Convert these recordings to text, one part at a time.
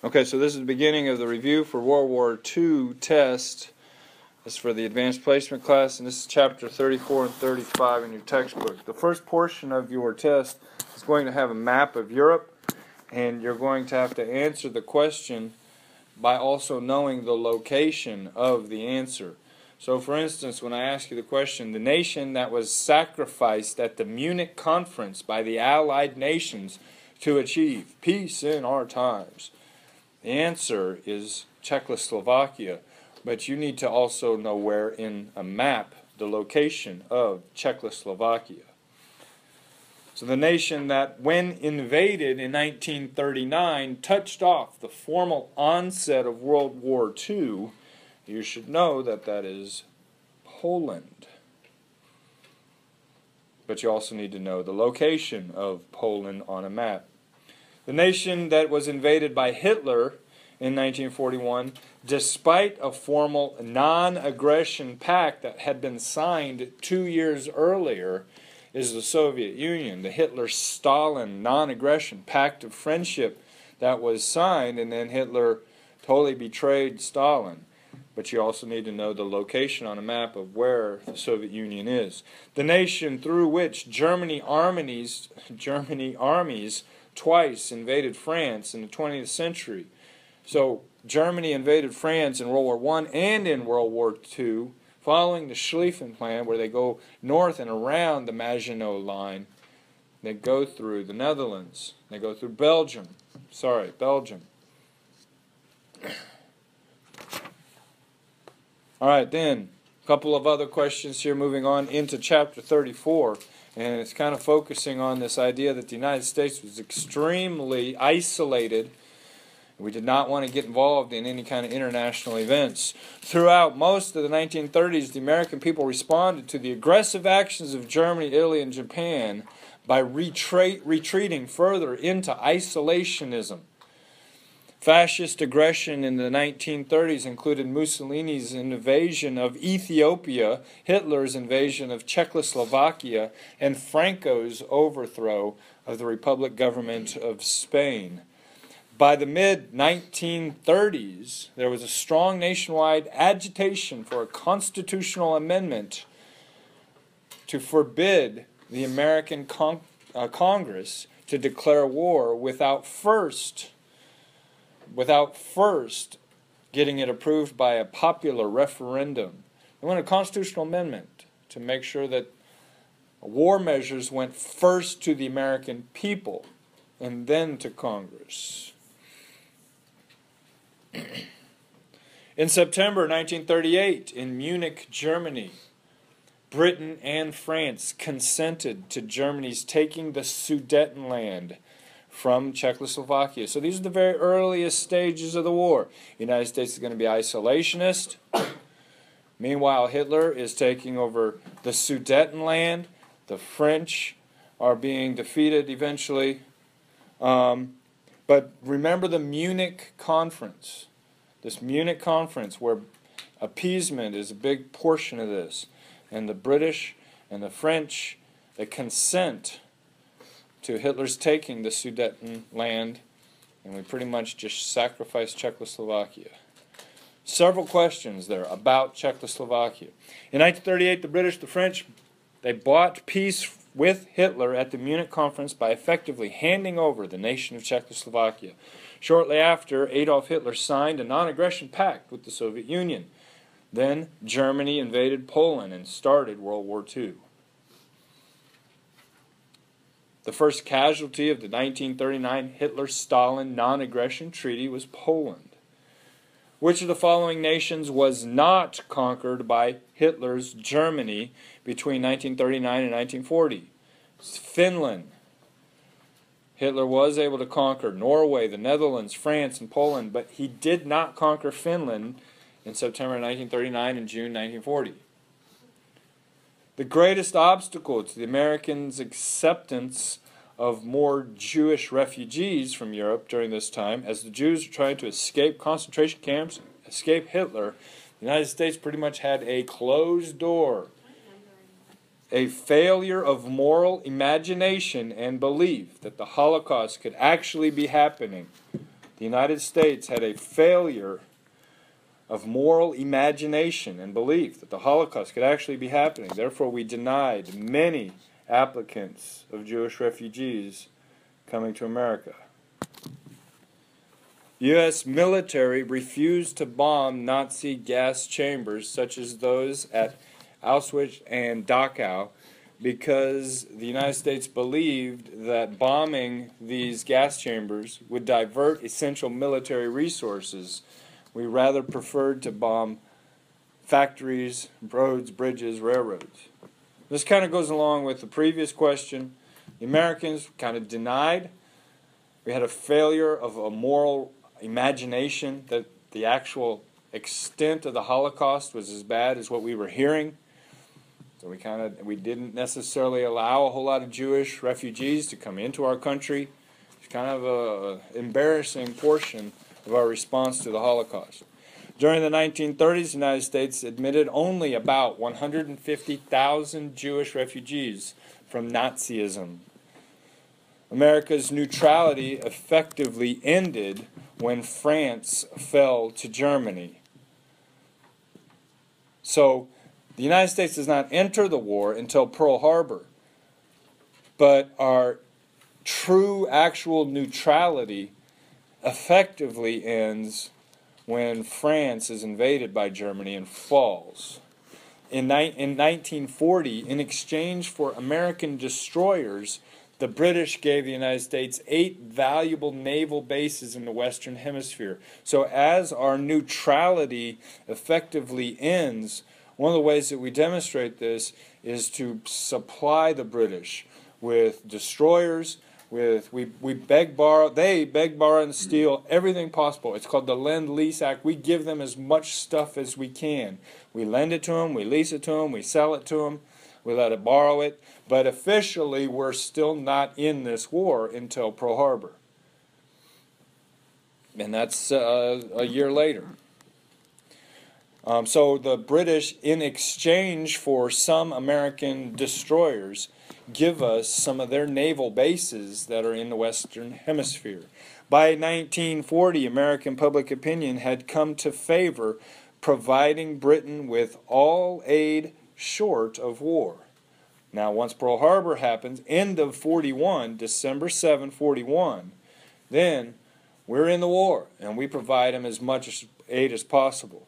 Okay, so this is the beginning of the review for World War II test. This is for the advanced placement class, and this is chapter 34 and 35 in your textbook. The first portion of your test is going to have a map of Europe, and you're going to have to answer the question by also knowing the location of the answer. So, for instance, when I ask you the question, the nation that was sacrificed at the Munich conference by the Allied nations to achieve peace in our times, the answer is Czechoslovakia, but you need to also know where in a map the location of Czechoslovakia. So the nation that, when invaded in 1939, touched off the formal onset of World War II, you should know that that is Poland. But you also need to know the location of Poland on a map. The nation that was invaded by Hitler in 1941, despite a formal non-aggression pact that had been signed 2 years earlier, is the Soviet Union. The Hitler-Stalin non-aggression pact of friendship that was signed, and then Hitler totally betrayed Stalin. But you also need to know the location on a map of where the Soviet Union is. The nation through which Germany armies twice invaded France in the 20th century. So Germany invaded France in World War I and in World War II, following the Schlieffen Plan, where they go north and around the Maginot Line. They go through the Netherlands. They go through Belgium. All right, then, a couple of other questions here moving on into chapter 34. And it's kind of focusing on this idea that the United States was extremely isolated. We did not want to get involved in any kind of international events. Throughout most of the 1930s, the American people responded to the aggressive actions of Germany, Italy, and Japan by retreating further into isolationism. Fascist aggression in the 1930s included Mussolini's invasion of Ethiopia, Hitler's invasion of Czechoslovakia, and Franco's overthrow of the Republic government of Spain. By the mid-1930s, there was a strong nationwide agitation for a constitutional amendment to forbid the American Congress to declare war without first getting it approved by a popular referendum. They wanted a constitutional amendment to make sure that war measures went first to the American people and then to Congress. In September 1938, in Munich, Germany, Britain and France consented to Germany's taking the Sudetenland from Czechoslovakia. So these are the very earliest stages of the war. The United States is going to be isolationist. Meanwhile, Hitler is taking over the Sudetenland. The French are being defeated eventually. But remember the Munich conference. This Munich conference where appeasement is a big portion of this. And the British and the French, they consent to Hitler's taking the Sudetenland, and we pretty much just sacrificed Czechoslovakia. Several questions there about Czechoslovakia. In 1938, the British, the French, they bought peace with Hitler at the Munich conference by effectively handing over the nation of Czechoslovakia. Shortly after, Adolf Hitler signed a non-aggression pact with the Soviet Union. Then Germany invaded Poland and started World War II. The first casualty of the 1939 Hitler-Stalin non-aggression treaty was Poland. Which of the following nations was not conquered by Hitler's Germany between 1939 and 1940? It's Finland. Hitler was able to conquer Norway, the Netherlands, France, and Poland, but he did not conquer Finland in September 1939 and June 1940. The greatest obstacle to the Americans' acceptance of more Jewish refugees from Europe during this time, as the Jews were trying to escape concentration camps, escape Hitler, the United States pretty much had a closed door, a failure of moral imagination and belief that the Holocaust could actually be happening the United States had a failure of moral imagination and belief that the Holocaust could actually be happening. Therefore, we denied many applicants of Jewish refugees coming to America. The U.S. military refused to bomb Nazi gas chambers such as those at Auschwitz and Dachau because the United States believed that bombing these gas chambers would divert essential military resources. We rather preferred to bomb factories, roads, bridges, railroads. This kind of goes along with the previous question. The Americans kind of denied. We had a failure of a moral imagination that the actual extent of the Holocaust was as bad as what we were hearing. So we didn't necessarily allow a whole lot of Jewish refugees to come into our country. It's kind of an embarrassing portion of our response to the Holocaust. During the 1930s, the United States admitted only about 150,000 Jewish refugees from Nazism. America's neutrality effectively ended when France fell to Germany. So, the United States does not enter the war until Pearl Harbor, but our true actual neutrality effectively ends when France is invaded by Germany and falls. In 1940, in exchange for American destroyers, the British gave the United States 8 valuable naval bases in the Western Hemisphere. So as our neutrality effectively ends, one of the ways that we demonstrate this is to supply the British with destroyers, they beg, borrow, and steal everything possible. It's called the Lend-Lease Act. We give them as much stuff as we can. We lend it to them, we lease it to them, we sell it to them, we let it borrow it. But officially, we're still not in this war until Pearl Harbor. And that's a year later. So the British, in exchange for some American destroyers, give us some of their naval bases that are in the Western Hemisphere. By 1940, American public opinion had come to favor providing Britain with all aid short of war. Now, once Pearl Harbor happens, end of 41, December 7, 41, then we're in the war, and we provide them as much aid as possible.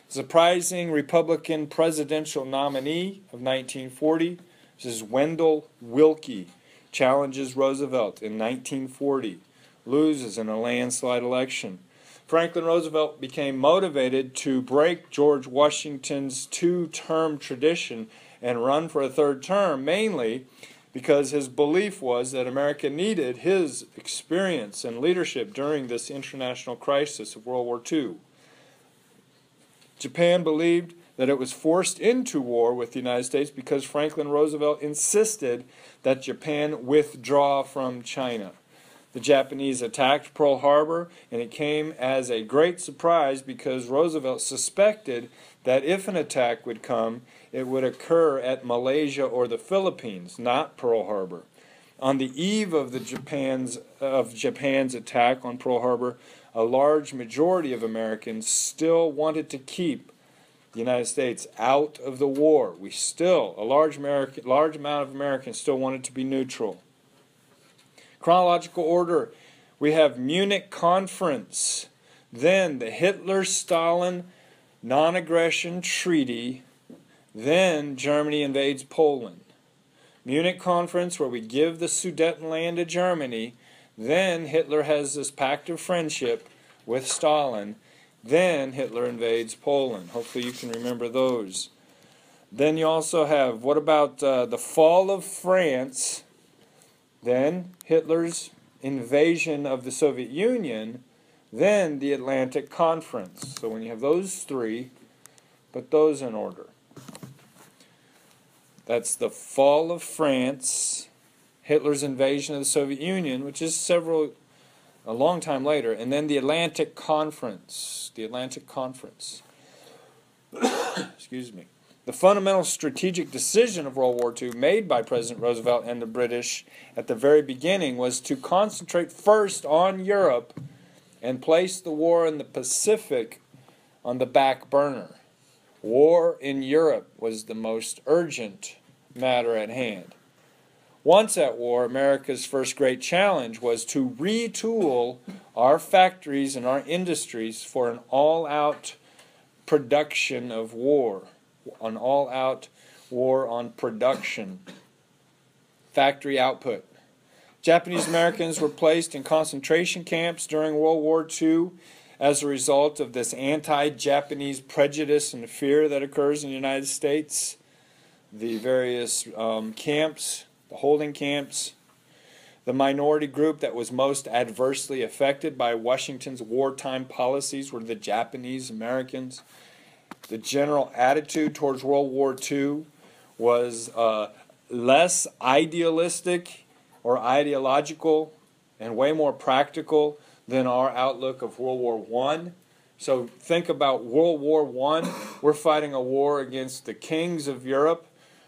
Surprising Republican presidential nominee of 1940, this is Wendell Willkie, challenges Roosevelt in 1940, loses in a landslide election. Franklin Roosevelt became motivated to break George Washington's 2-term tradition and run for a 3rd term, mainly because his belief was that America needed his experience and leadership during this international crisis of World War II. Japan believed that it was forced into war with the United States because Franklin Roosevelt insisted that Japan withdraw from China. The Japanese attacked Pearl Harbor, and it came as a great surprise because Roosevelt suspected that if an attack would come, it would occur at Malaysia or the Philippines, not Pearl Harbor. On the eve of Japan's attack on Pearl Harbor, a large majority of Americans still wanted to keep the United States out of the war. A large amount of Americans still wanted to be neutral. Chronological order, we have Munich Conference, then the Hitler-Stalin non-aggression treaty, then Germany invades Poland. Munich Conference, where we give the Sudetenland to Germany, then Hitler has this pact of friendship with Stalin, then Hitler invades Poland. Hopefully you can remember those. Then you also have, what about the fall of France, then Hitler's invasion of the Soviet Union, then the Atlantic Conference. So when you have those three, put those in order. That's the fall of France, Hitler's invasion of the Soviet Union, which is a long time later, and then the Atlantic Conference. The Atlantic Conference. Excuse me. The fundamental strategic decision of World War II made by President Roosevelt and the British at the very beginning was to concentrate first on Europe and placed the war in the Pacific on the back burner. War in Europe was the most urgent matter at hand. Once at war, America's first great challenge was to retool our factories and our industries for an all-out production of war, an all-out war on production, factory output. Japanese Americans were placed in concentration camps during World War II as a result of this anti-Japanese prejudice and fear that occurs in the United States. The various camps, the holding camps. The minority group that was most adversely affected by Washington's wartime policies were the Japanese Americans. The general attitude towards World War II was less idealistic or ideological and way more practical than our outlook of World War I. So think about World War I. We're fighting a war against the kings of Europe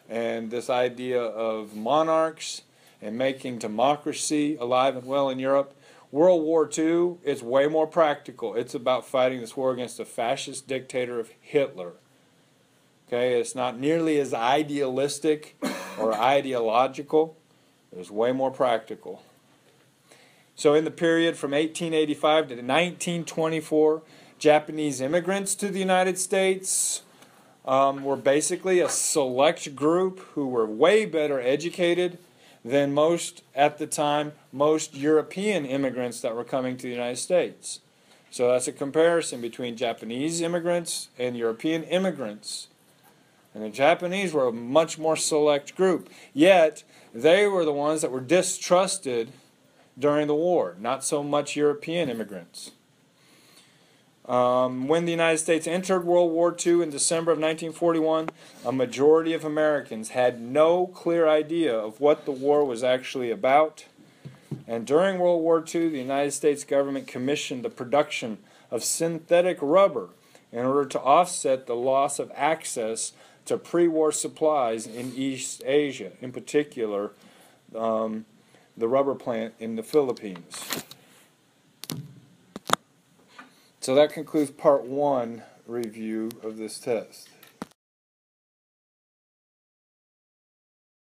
and this idea of monarchs and making democracy alive and well in Europe. World War II is way more practical. It's about fighting this war against the fascist dictator of Hitler. Okay, it's not nearly as idealistic or ideological. It's way more practical. So in the period from 1885 to 1924, Japanese immigrants to the United States were basically a select group who were way better educated than most European immigrants that were coming to the United States. So that's a comparison between Japanese immigrants and European immigrants. And the Japanese were a much more select group. Yet, they were the ones that were distrusted during the war, not so much European immigrants. When the United States entered World War II in December of 1941, a majority of Americans had no clear idea of what the war was actually about. And during World War II, the United States government commissioned the production of synthetic rubber in order to offset the loss of access to pre-war supplies in East Asia, in particular the rubber plant in the Philippines. So that concludes part 1 review of this test.